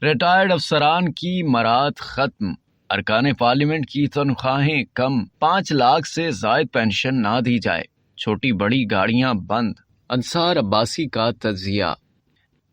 Retired افسران کی مراد ختم، ارکان پارلیمنٹ کی تنخواہیں کم، 5 لاکھ سے زائد پینشن نہ دی جائے، چھوٹی بڑی گاڑیاں بند۔ انصار عباسی کا تجزیہ۔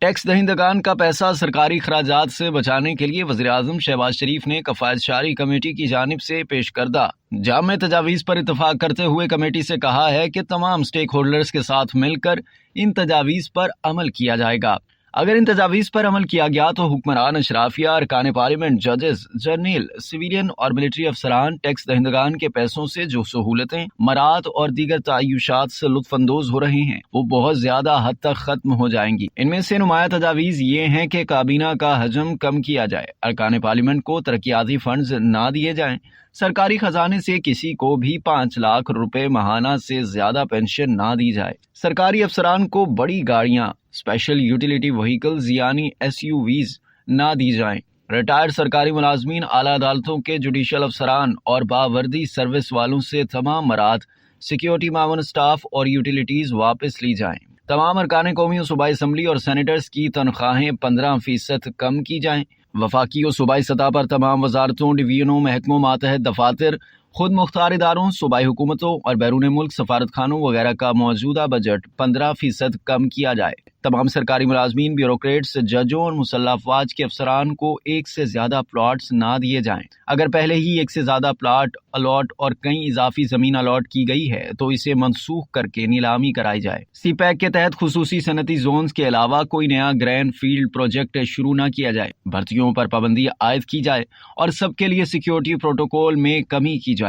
ٹیکس دہندگان کا پیسہ سرکاری اخراجات سے بچانے کے لیے وزیراعظم شہباز شریف نے کفایت شعاری کمیٹی کی جانب سے پیش کردہ جامع تجاویز پر اتفاق کرتے ہوئے کمیٹی سے کہا ہے کہ تمام سٹیک ہولڈرز کے ساتھ مل کر ان تجاویز پر عمل کیا جائے گا۔ اگر ان تجاویز پر عمل کیا گیا تو حکمران اشرافیہ، ارکان پارلیمنٹ، ججز، جرنیل، سویلین اور ملٹری افسران ٹیکس دہندگان کے پیسوں سے جو سہولتیں، مراد اور دیگر تعیشات سے لطف اندوز ہو رہے ہیں وہ بہت زیادہ حد تک ختم ہو جائیں گی۔ ان میں سے نمایاں تجاویز یہ ہیں کہ کابینہ کا حجم کم کیا جائے، ارکان پارلیمنٹ کو ترقیاتی فنڈز نہ دیے جائیں، سرکاری خزانے سے کسی کو بھی 5 لاکھ روپے ماہانہ سے زیادہ پینشن نہ دی جائے، سرکاری افسران کو بڑی گاڑیاں، اسپیشل یوٹیلیٹی وہیکلز یعنی SUVs نہ دی جائیں، ریٹائرڈ سرکاری ملازمین، اعلیٰ عدالتوں کے جوڈیشل افسران اور باوردی سروس والوں سے تمام مراد، سیکیورٹی معاون اسٹاف اور یوٹیلیٹیز واپس لی جائیں، تمام ارکان قومی و صوبائی اسمبلی اور سینیٹرز کی تنخواہیں 15% کم کی جائیں، وفاقی و صوبائی سطح پر تمام وزارتوں، ڈویژنوں، محکموں، ماتحت دفاتر، خود مختار اداروں، صوبائی حکومتوں اور بیرون ملک سفارت خانوں وغیرہ کا موجودہ بجٹ 15% کم کیا جائے، تمام سرکاری ملازمین، بیوروکریٹس، ججوں اور مسلح افواج کے افسران کو 1 سے زیادہ پلاٹس نہ دیے جائیں، اگر پہلے ہی 1 سے زیادہ پلاٹ الاٹ اور کئی اضافی زمین الاٹ کی گئی ہے تو اسے منسوخ کر کے نیلامی کرائی جائے۔ سی پیک کے تحت خصوصی صنعتی زونز کے علاوہ کوئی نیا گرین فیلڈ پروجیکٹ شروع نہ کیا جائے، بھرتیوں پر پابندی عائد کی جائے اور سب کے لیے سیکیورٹی پروٹوکول میں کمی کی جائے۔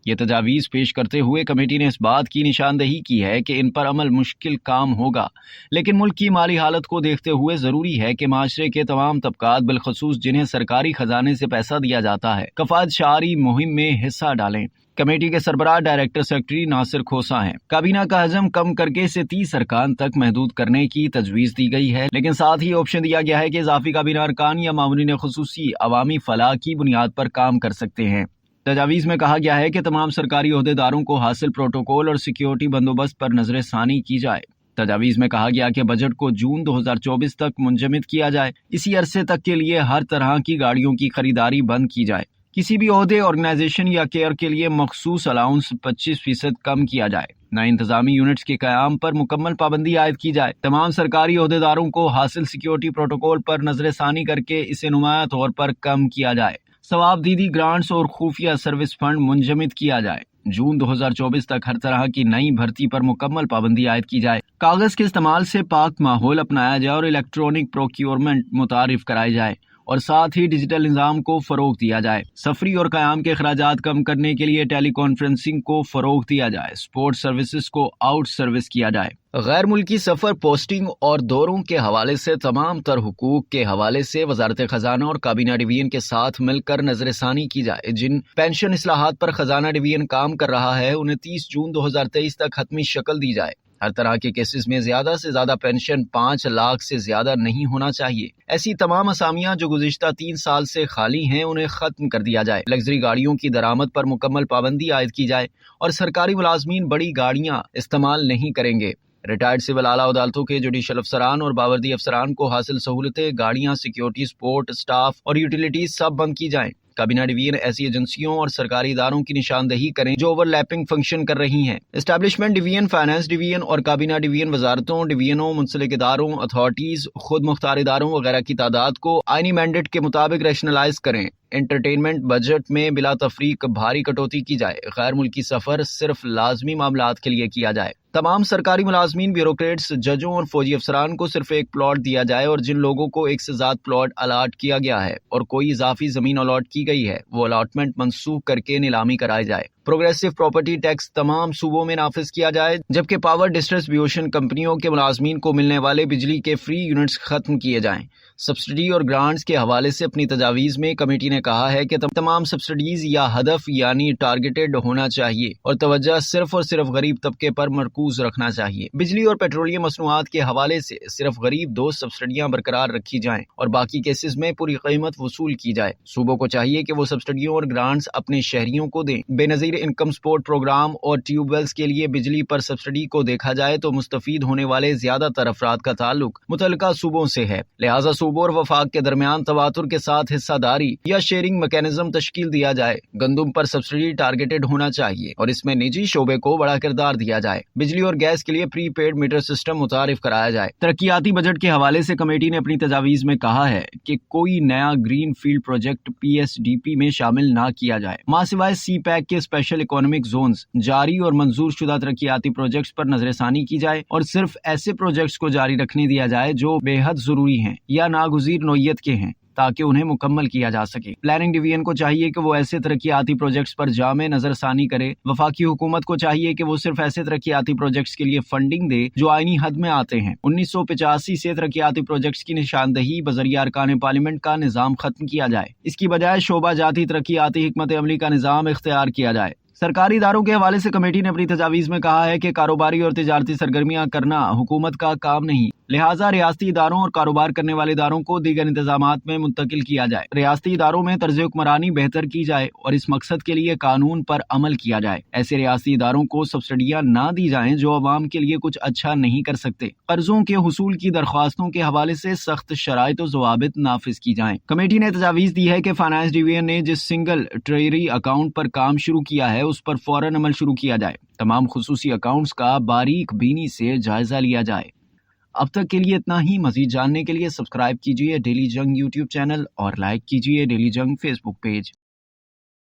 یہ تجاویز پیش کرتے ہوئے کمیٹی نے اس بات کی نشاندہی کی ہے کہ ان پر عمل مشکل کام ہوگا، لیکن ملک کی مالی حالت کو دیکھتے ہوئے ضروری ہے کہ معاشرے کے تمام طبقات، بالخصوص جنہیں سرکاری خزانے سے پیسہ دیا جاتا ہے، کفایت شعاری مہم میں حصہ ڈالیں۔ کمیٹی کے سربراہ ڈائریکٹر سیکرٹری ناصر کھوسا ہیں۔ کابینہ کا حجم کم کر کے اسے 30 ارکان تک محدود کرنے کی تجویز دی گئی ہے، لیکن ساتھ ہی آپشن دیا گیا ہے کہ اضافی کابینہ ارکان یا معاونین خصوصی عوامی فلاح کی بنیاد پر کام کر سکتے ہیں۔ تجاویز میں کہا گیا ہے کہ تمام سرکاری عہدیداروں کو حاصل پروٹوکول اور سیکیورٹی بندوبست پر نظر ثانی کی جائے۔ تجاویز میں کہا گیا کہ بجٹ کو جون 2024 تک منجمد کیا جائے، اسی عرصے تک کے لیے ہر طرح کی گاڑیوں کی خریداری بند کی جائے، کسی بھی عہدے، آرگنائزیشن یا کیئر کے لیے مخصوص الاؤنس 25% کم کیا جائے، نئے انتظامی یونٹس کے قیام پر مکمل پابندی عائد کی جائے، تمام سرکاری عہدیداروں کو حاصل سیکیورٹی پروٹوکول پر نظر ثانی کر کے اسے نمایاں طور پر کم کیا جائے، ثواب دیدی گرانٹس اور خفیہ سروس فنڈ منجمد کیا جائے، جون 2024 تک ہر طرح کی نئی بھرتی پر مکمل پابندی عائد کی جائے، کاغذ کے استعمال سے پاک ماحول اپنایا جائے اور الیکٹرانک پروکیورمنٹ متعارف کرائی جائے اور ساتھ ہی ڈیجیٹل نظام کو فروغ دیا جائے، سفری اور قیام کے اخراجات کم کرنے کے لیے ٹیلی کانفرنسنگ کو فروغ دیا جائے، سپورٹ سروسز کو آؤٹ سروس کیا جائے، غیر ملکی سفر، پوسٹنگ اور دوروں کے حوالے سے تمام تر حقوق کے حوالے سے وزارت خزانہ اور کابینہ ڈویژن کے ساتھ مل کر نظر ثانی کی جائے، جن پینشن اصلاحات پر خزانہ ڈویژن کام کر رہا ہے انہیں 30 جون 2023 تک حتمی شکل دی جائے، ہر طرح کے کیسز میں زیادہ سے زیادہ پینشن 5 لاکھ سے زیادہ نہیں ہونا چاہیے، ایسی تمام اسامیاں جو گزشتہ 3 سال سے خالی ہیں انہیں ختم کر دیا جائے، لگژری گاڑیوں کی درآمد پر مکمل پابندی عائد کی جائے اور سرکاری ملازمین بڑی گاڑیاں استعمال نہیں کریں گے، ریٹائرڈ سول اعلیٰ عدالتوں کے جوڈیشل افسران اور باوردی افسران کو حاصل سہولتیں، گاڑیاں، سیکیورٹی، سپورٹ اسٹاف اور یوٹیلیٹیز سب بند کی جائیں، کابینہ ڈویژن ایسی ایجنسیوں اور سرکاری اداروں کی نشاندہی کریں جو اوور لیپنگ فنکشن کر رہی ہیں، اسٹیبلشمنٹ ڈویژن، فائنانس ڈویژن اور کابینہ ڈویژن وزارتوں، ڈویژنوں، منسلک اداروں، اتھارٹیز، خود مختار اداروں وغیرہ کی تعداد کو آئینی مینڈیٹ کے مطابق ریشنلائز کریں، انٹرٹینمنٹ بجٹ میں بلا تفریق بھاری کٹوتی کی جائے، غیر ملکی سفر صرف لازمی معاملات کے لیے کیا جائے، تمام سرکاری ملازمین، بیوروکریٹس، ججوں اور فوجی افسران کو صرف 1 پلاٹ دیا جائے اور جن لوگوں کو 1 سے زیادہ پلاٹ الاٹ کیا گیا ہے اور کوئی اضافی زمین الاٹ کی گئی ہے وہ الاٹمنٹ منسوخ کر کے نیلامی کرائی جائے، پروگریسو پراپرٹی ٹیکس تمام صوبوں میں نافذ کیا جائے، جبکہ پاور ڈسٹریبیوشن کمپنیوں کے ملازمین کو ملنے والے بجلی کے فری یونٹس ختم کیے جائیں۔ سبسڈی اور گرانٹس کے حوالے سے اپنی تجاویز میں کمیٹی نے کہا ہے کہ تمام سبسڈیز یا ہدف یعنی ٹارگیٹڈ ہونا چاہیے اور توجہ صرف اور صرف غریب طبقے پر مرکوز رکھنا چاہیے، بجلی اور پیٹرولیم مصنوعات کے حوالے سے صرف غریب دوست سبسڈیاں برقرار رکھی جائیں اور باقی کیسز میں پوری قیمت وصول کی جائے، صوبوں کو چاہیے کہ وہ سبسڈیوں اور گرانٹس اپنے شہریوں کو دیں، بے نظیر انکم سپورٹ پروگرام اور ٹیوب ویلز کے لیے بجلی پر سبسڈی کو دیکھا جائے تو مستفید ہونے والے زیادہ تر افراد کا تعلق متعلقہ صوبوں سے ہے، لہٰذا صوبوں اور وفاق کے درمیان تواتر کے ساتھ حصہ داری یا شیئرنگ میکینزم تشکیل دیا جائے۔ گندم پر سبسڈی ٹارگیٹڈ ہونا چاہیے اور اس میں نجی شعبے کو بڑا کردار دیا جائے۔ بجلی اور گیس کے لیے پری پیڈ میٹر سسٹم متعارف کرایا جائے۔ ترقیاتی بجٹ کے حوالے سے کمیٹی نے اپنی تجاویز میں کہا ہے کہ کوئی نیا گرین فیلڈ پروجیکٹ PSDP میں شامل نہ کیا جائے۔ ماہ سوائے سی پیک کے اسپیشل اکنامک زونز جاری اور منظور شدہ ترقیاتی پروجیکٹس پر نظر ثانی کی جائے اور صرف ایسے پروجیکٹس کو جاری رکھنے دیا جائے جو بے حد ضروری ہیں یا ناگزیر نوعیت کے ہیں تاکہ انہیں مکمل کیا جا سکے۔ پلاننگ ڈویژن کو چاہیے کہ وہ ایسے ترقیاتی پروجیکٹس پر جامع نظر ثانی کرے۔ وفاقی حکومت کو چاہیے کہ وہ صرف ایسے ترقیاتی پروجیکٹس کے لیے فنڈنگ دے جو آئینی حد میں آتے ہیں۔ 1985 سے ترقیاتی پروجیکٹس کی نشاندہی بذریعہ ارکان پارلیمنٹ کا نظام ختم کیا جائے۔ اس کی بجائے شعبہ جاتی ترقیاتی حکمت عملی کا نظام اختیار کیا جائے۔ سرکاری اداروں کے حوالے سے کمیٹی نے اپنی تجاویز میں کہا ہے کہ کاروباری اور تجارتی سرگرمیاں کرنا حکومت کا کام نہیں، لہٰذا ریاستی اداروں اور کاروبار کرنے والے اداروں کو دیگر انتظامات میں منتقل کیا جائے۔ ریاستی اداروں میں طرز حکمرانی بہتر کی جائے اور اس مقصد کے لیے قانون پر عمل کیا جائے۔ ایسے ریاستی اداروں کو سبسڈیاں نہ دی جائیں جو عوام کے لیے کچھ اچھا نہیں کر سکتے۔ قرضوں کے حصول کی درخواستوں کے حوالے سے سخت شرائط و ضوابط نافذ کی جائیں۔ کمیٹی نے تجاویز دی ہے کہ فائنانس ڈویژن نے جس سنگل ٹریجری اکاؤنٹ پر کام شروع کیا ہے اس پر فوراً عمل شروع کیا جائے۔ تمام خصوصی اکاؤنٹس کا باریک بینی سے جائزہ لیا جائے۔ اب تک کے لیے اتنا ہی۔ مزید جاننے کے لیے سبسکرائب کیجیے ڈیلی جنگ YouTube چینل اور لائک کیجیے ڈیلی جنگ Facebook پیج۔